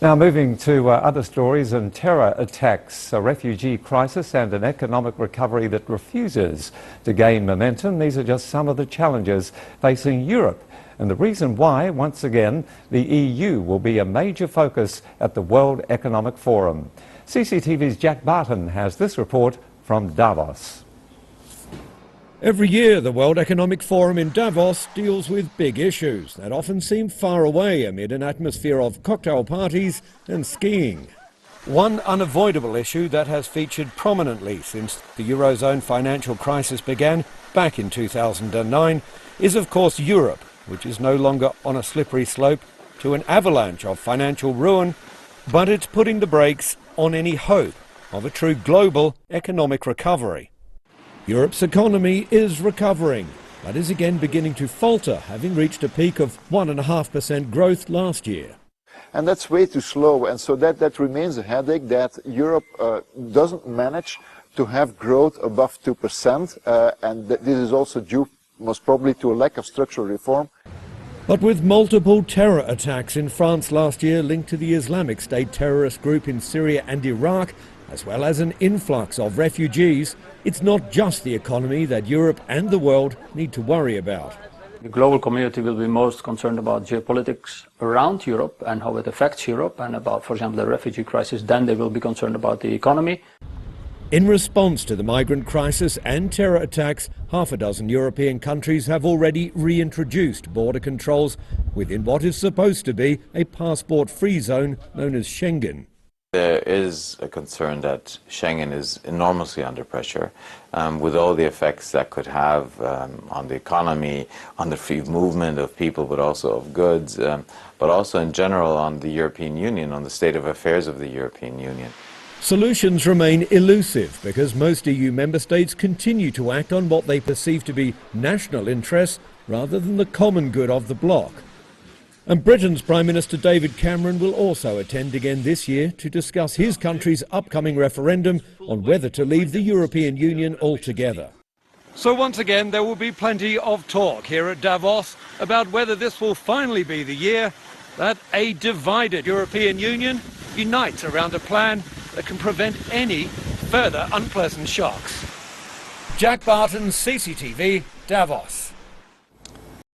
Now moving to other stories and terror attacks, a refugee crisis and an economic recovery that refuses to gain momentum. These are just some of the challenges facing Europe. And the reason why, once again, the EU will be a major focus at the World Economic Forum. CCTV's Jack Barton has this report from Davos. Every year, the World Economic Forum in Davos deals with big issues that often seem far away amid an atmosphere of cocktail parties and skiing. One unavoidable issue that has featured prominently since the Eurozone financial crisis began back in 2009 is, of course, Europe, which is no longer on a slippery slope to an avalanche of financial ruin, but it's putting the brakes on any hope of a true global economic recovery. Europe's economy is recovering, but is again beginning to falter, having reached a peak of 1.5% growth last year. And that's way too slow, and so that remains a headache that Europe doesn't manage to have growth above 2%, and this is also due most probably to a lack of structural reform. But with multiple terror attacks in France last year linked to the Islamic State terrorist group in Syria and Iraq, as well as an influx of refugees, it's not just the economy that Europe and the world need to worry about. The global community will be most concerned about geopolitics around Europe and how it affects Europe, and about, for example, the refugee crisis. Then they will be concerned about the economy. In response to the migrant crisis and terror attacks, half a dozen European countries have already reintroduced border controls within what is supposed to be a passport-free zone known as Schengen. There is a concern that Schengen is enormously under pressure, with all the effects that could have on the economy, on the free movement of people, but also of goods, but also in general on the European Union, on the state of affairs of the European Union. Solutions remain elusive because most EU member states continue to act on what they perceive to be national interests rather than the common good of the bloc. And Britain's Prime Minister David Cameron will also attend again this year to discuss his country's upcoming referendum on whether to leave the European Union altogether. So once again, there will be plenty of talk here at Davos about whether this will finally be the year that a divided European Union unites around a plan that can prevent any further unpleasant shocks. Jack Barton, CCTV, Davos.